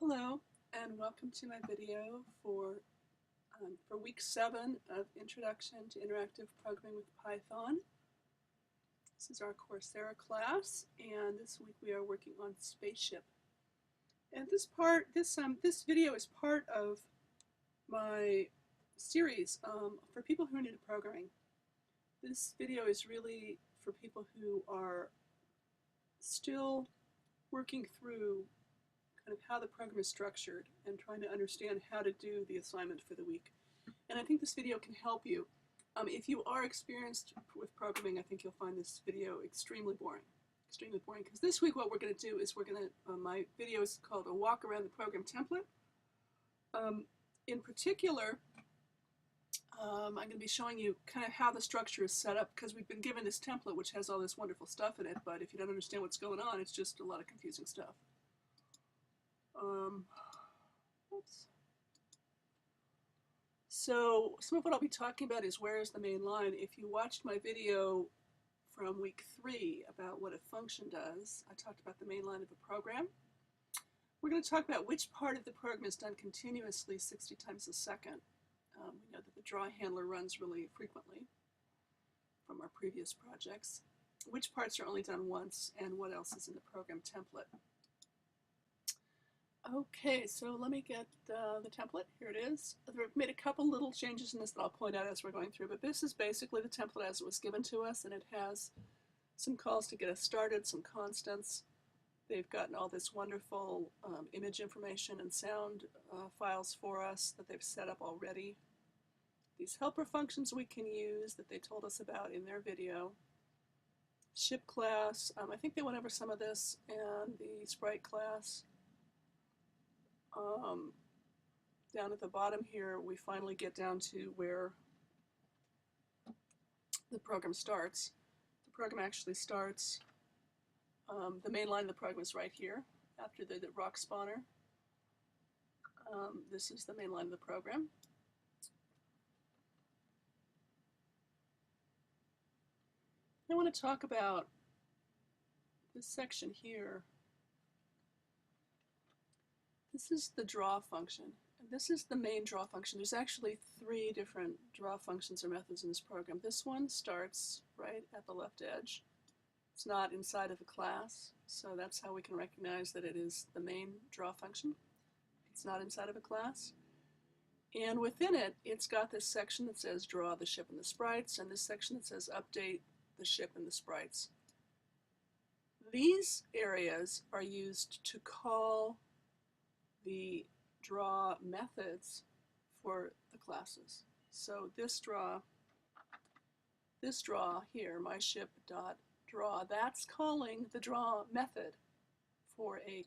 Hello, and welcome to my video for week 7 of Introduction to Interactive Programming with Python. This is our Coursera class, and this week we are working on Spaceship. And this video is part of my series for people who are new to programming. This video is really for people who are still working through kind of how the program is structured and trying to understand how to do the assignment for the week. And I think this video can help you. If you are experienced with programming, I think you'll find this video extremely boring. Extremely boring, because this week what we're going to do is my video is called A Walk Around the Program Template. In particular, I'm going to be showing you kind of how the structure is set up, because we've been given this template which has all this wonderful stuff in it, but if you don't understand what's going on, it's just a lot of confusing stuff. Oops. So some of what I'll be talking about is where is the main line. If you watched my video from week 3 about what a function does, I talked about the main line of a program. We're going to talk about which part of the program is done continuously 60 times a second. We know that the draw handler runs really frequently from our previous projects. Which parts are only done once, and what else is in the program template. Okay, so let me get the template. Here it is. I've made a couple little changes in this that I'll point out as we're going through, but this is basically the template as it was given to us, and it has some calls to get us started, some constants. They've gotten all this wonderful image information and sound files for us that they've set up already. These helper functions we can use that they told us about in their video. Ship class, I think they went over some of this, and the sprite class. Down at the bottom here, we finally get down to where the program starts. The program actually starts, the main line of the program is right here, after the rock spawner. This is the main line of the program. I want to talk about this section here. This is the draw function, and this is the main draw function. There's actually 3 different draw functions or methods in this program. This one starts right at the left edge. It's not inside of a class, so that's how we can recognize that it is the main draw function. It's not inside of a class. And within it, it's got this section that says draw the ship and the sprites, and this section that says update the ship and the sprites. These areas are used to call the draw methods for the classes. So this draw here, myShip.draw, that's calling the draw method for a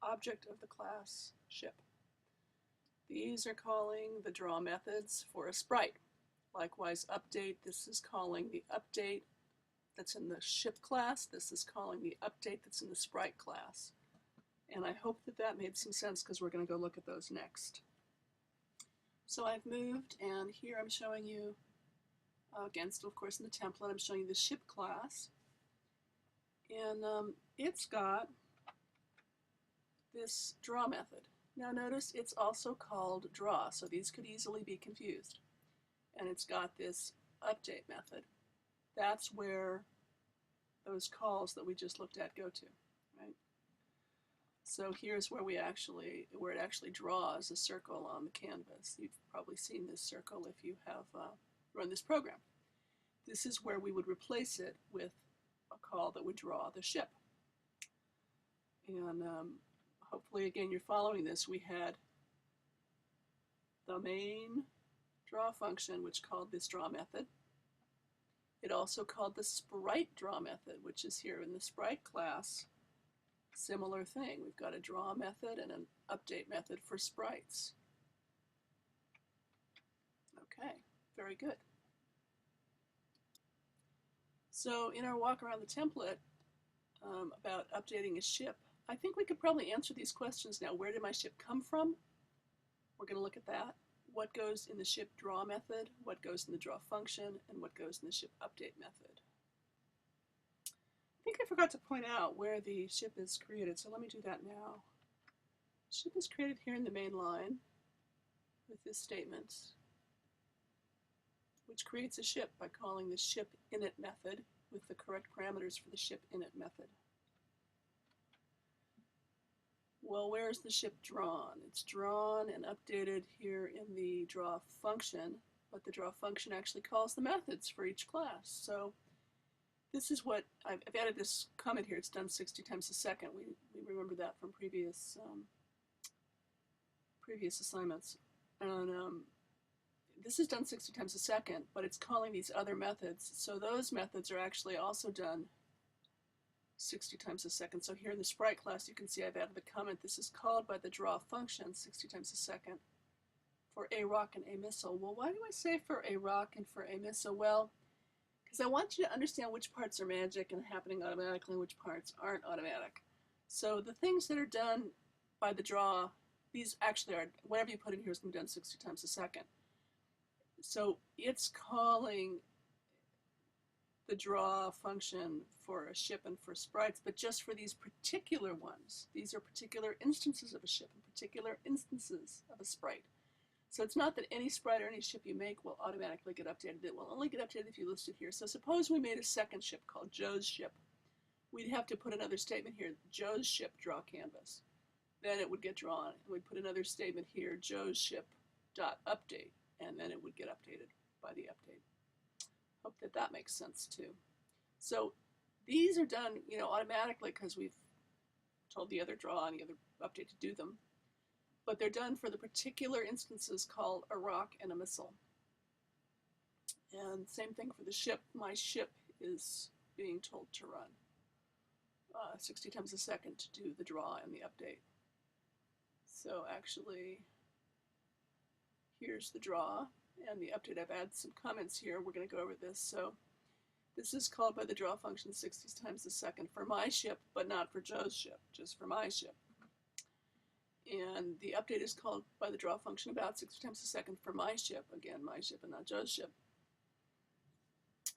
object of the class ship. These are calling the draw methods for a sprite. Likewise, update, this is calling the update that's in the ship class. This is calling the update that's in the sprite class. And I hope that that made some sense, because we're going to go look at those next. So I've moved, and here I'm showing you, again, still of course in the template, I'm showing you the ship class. And it's got this draw method. Now notice it's also called draw, so these could easily be confused. And it's got this update method. That's where those calls that we just looked at go to, right? So here's where it actually draws a circle on the canvas. You've probably seen this circle if you have run this program. This is where we would replace it with a call that would draw the ship. And hopefully, again, you're following this. We had the main draw function, which called this draw method. It also called the sprite draw method, which is here in the sprite class. Similar thing, we've got a draw method and an update method for sprites. Okay, very good. So in our walk around the template about updating a ship, I think we could probably answer these questions now. Where did my ship come from? We're going to look at that. What goes in the ship draw method, what goes in the draw function, and what goes in the ship update method. I think I forgot to point out where the ship is created, so let me do that now. Ship is created here in the main line with this statement, which creates a ship by calling the ship init method with the correct parameters for the ship init method. Well, where's the ship drawn? It's drawn and updated here in the draw function, but the draw function actually calls the methods for each class. So this is what I've added this comment here. It's done 60 times a second. We remember that from previous assignments. And this is done 60 times a second, but it's calling these other methods. So those methods are actually also done 60 times a second. So here in the sprite class, you can see I've added the comment. This is called by the draw function 60 times a second for a rock and a missile. Well, why do I say for a rock and for a missile? Well, because I want you to understand which parts are magic and happening automatically and which parts aren't automatic. So the things that are done by the draw, these actually are, whatever you put in here is going to be done 60 times a second. So it's calling the draw function for a ship and for sprites, but just for these particular ones. These are particular instances of a ship and particular instances of a sprite. So it's not that any sprite or any ship you make will automatically get updated. It will only get updated if you list it here. So suppose we made a second ship called Joe's ship. We'd have to put another statement here, Joe's ship draw canvas. Then it would get drawn. And we'd put another statement here, Joe's ship dot update, and then it would get updated by the update. Hope that that makes sense too. So these are done, automatically because we've told the other draw and the other update to do them. But they're done for the particular instances called a rock and a missile. And same thing for the ship. My ship is being told to run 60 times a second to do the draw and the update. So actually, here's the draw and the update. I've added some comments here. We're going to go over this. So this is called by the draw function 60 times a second for my ship, but not for Joe's ship, just for my ship. And the update is called by the draw function about 60 times a second for my ship. Again, my ship and not Joe's ship.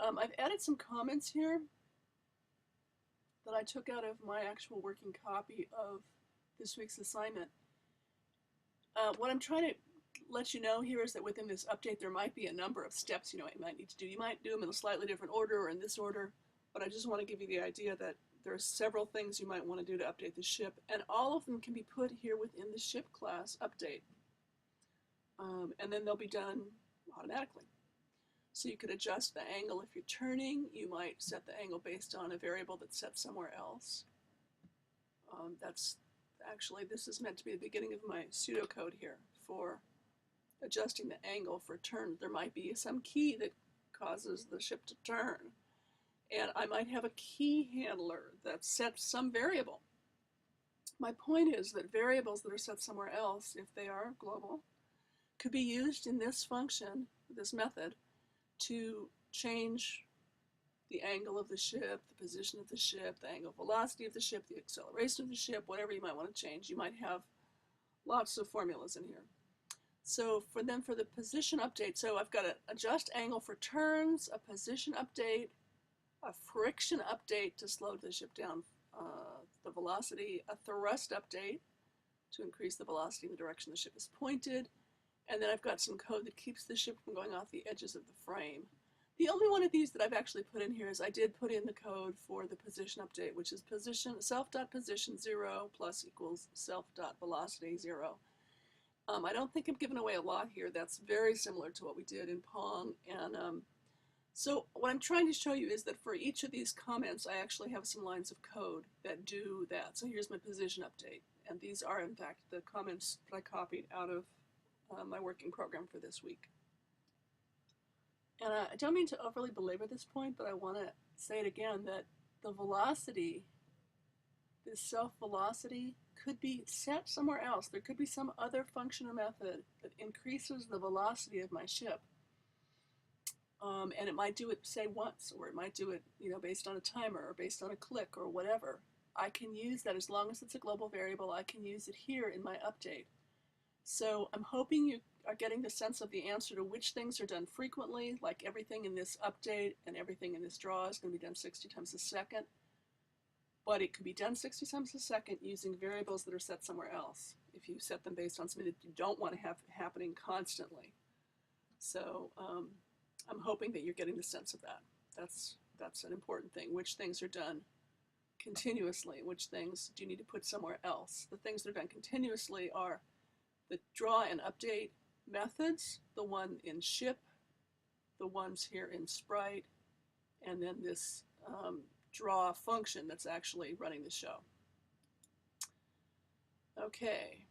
I've added some comments here that I took out of my actual working copy of this week's assignment. What I'm trying to let you know here is that within this update there might be a number of steps you might need to do. You might do them in a slightly different order or in this order, but I just want to give you the idea that there are several things you might want to do to update the ship, and all of them can be put here within the ship class update. And then they'll be done automatically. So you could adjust the angle if you're turning. You might set the angle based on a variable that's set somewhere else. This is meant to be the beginning of my pseudocode here for adjusting the angle for turn. There might be some key that causes the ship to turn. And I might have a key handler that sets some variable. My point is that variables that are set somewhere else, if they are global, could be used in this function, this method, to change the angle of the ship, the position of the ship, the angle of velocity of the ship, the acceleration of the ship, whatever you might want to change. You might have lots of formulas in here. So for the position update, so I've got to adjust angle for turns, a position update, a friction update to slow the ship down, the velocity, a thrust update to increase the velocity in the direction the ship is pointed, and then I've got some code that keeps the ship from going off the edges of the frame. The only one of these that I've actually put in here is I did put in the code for the position update, which is self.position 0 plus equals self.velocity 0. I don't think I'm giving away a lot here. That's very similar to what we did in Pong. And so what I'm trying to show you is that for each of these comments, I actually have some lines of code that do that. So here's my position update. And these are, in fact, the comments that I copied out of my working program for this week. And I don't mean to overly belabor this point, but I want to say it again that the velocity, this self-velocity, could be set somewhere else. There could be some other function or method that increases the velocity of my ship. And it might do it, say, once, or it might do it, based on a timer or based on a click or whatever. I can use that as long as it's a global variable. I can use it here in my update. So I'm hoping you are getting the sense of the answer to which things are done frequently, like everything in this update and everything in this draw is going to be done 60 times a second. but it could be done 60 times a second using variables that are set somewhere else if you set them based on something that you don't want to have happening constantly. So I'm hoping that you're getting the sense of that. That's an important thing. Which things are done continuously? Which things do you need to put somewhere else? The things that are done continuously are the draw and update methods, the one in Ship, the ones here in Sprite, and then this draw function that's actually running the show. Okay.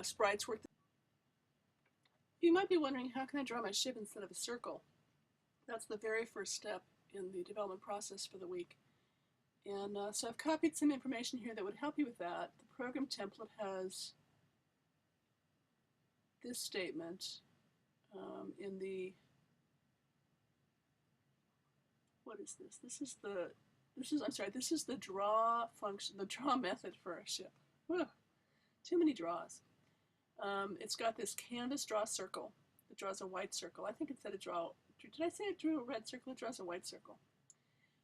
Sprites work. You might be wondering, how can I draw my ship instead of a circle? That's the very first step in the development process for the week. And so I've copied some information here that would help you with that. The program template has this statement in the, what is this? This is the draw function, the draw method for a ship. Ugh, too many draws. It's got this canvas draw circle that draws a white circle. I think it said it draw, did I say it drew a red circle? It draws a white circle.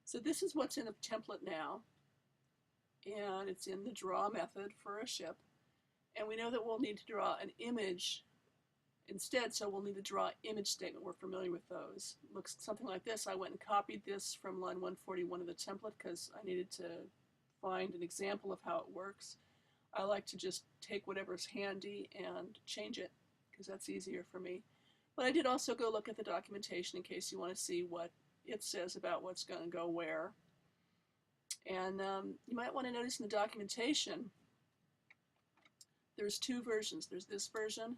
So this is what's in the template now, and it's in the draw method for a ship. And we know that we'll need to draw an image instead, so we'll need to draw image statement. We're familiar with those. It looks something like this. I went and copied this from line 141 of the template because I needed to find an example of how it works. I like to just take whatever's handy and change it because that's easier for me. But I did also go look at the documentation in case you want to see what it says about what's going to go where. And you might want to notice in the documentation there's two versions. There's this version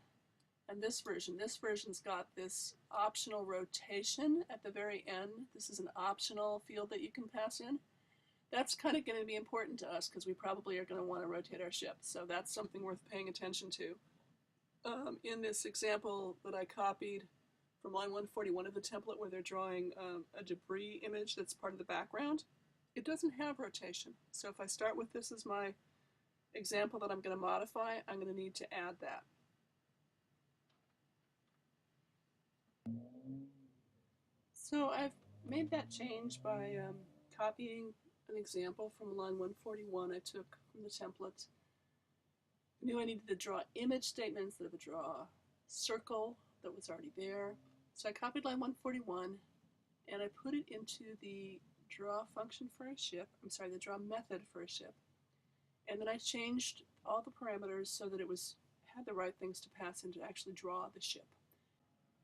and this version. This version's got this optional rotation at the very end. This is an optional field that you can pass in. That's kind of going to be important to us because we probably are going to want to rotate our ship. So that's something worth paying attention to. In this example that I copied from line 141 of the template where they're drawing a debris image that's part of the background, it doesn't have rotation. So if I start with this as my example that I'm going to modify, I'm going to need to add that. So I've made that change by copying an example from line 141 I took from the template. I knew I needed to draw image statement instead of a draw circle that was already there. So I copied line 141 and I put it into the draw function for a ship, the draw method for a ship. And then I changed all the parameters so that it had the right things to pass in to actually draw the ship.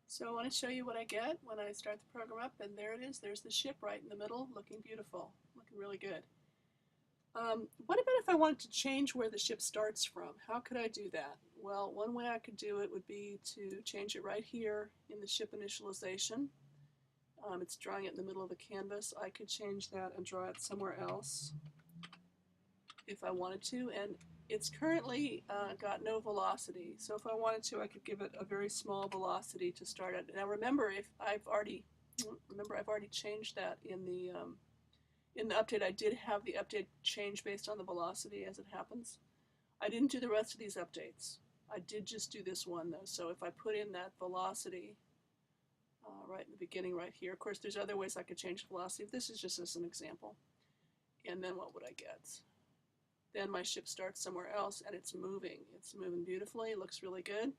So I want to show you what I get when I start the program up, and there it is. There's the ship right in the middle, looking beautiful, looking really good. What about if I wanted to change where the ship starts from? How could I do that? Well, one way I could do it would be to change it right here in the ship initialization. It's drawing it in the middle of the canvas. I could change that and draw it somewhere else if I wanted to, and it's currently got no velocity. So if I wanted to, I could give it a very small velocity to start at. Now remember, I've already changed that in the update. I did have the update change based on the velocity as it happens. I didn't do the rest of these updates. I did just do this one though. So if I put in that velocity right in the beginning right here, of course there's other ways I could change the velocity. This is just as an example. And then what would I get? Then my ship starts somewhere else and it's moving. It's moving beautifully. It looks really good.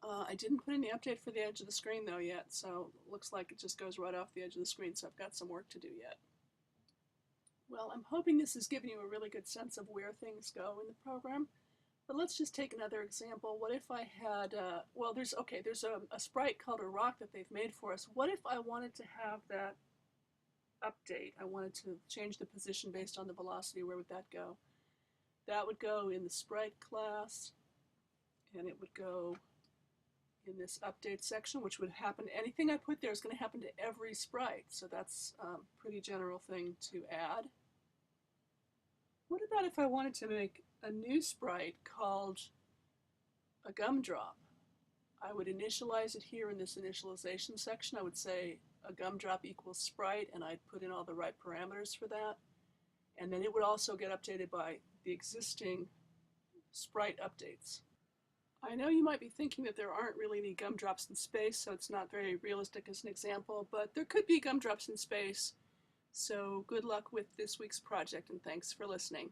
I didn't put in the update for the edge of the screen though yet, so it looks like it just goes right off the edge of the screen, so I've got some work to do yet. Well, I'm hoping this has given you a really good sense of where things go in the program. But let's just take another example. What if I had, well, there's a sprite called a rock that they've made for us. What if I wanted to have that update? I wanted to change the position based on the velocity. Where would that go? That would go in the sprite class, and it would go in this update section, which would happen. Anything I put there is going to happen to every sprite, so that's a pretty general thing to add. What about if I wanted to make a new sprite called a gumdrop? I would initialize it here in this initialization section. I would say a gumdrop equals sprite, and I'd put in all the right parameters for that. And then it would also get updated by the existing sprite updates. I know you might be thinking that there aren't really any gumdrops in space, so it's not very realistic as an example, but there could be gumdrops in space So good luck with this week's project, and thanks for listening.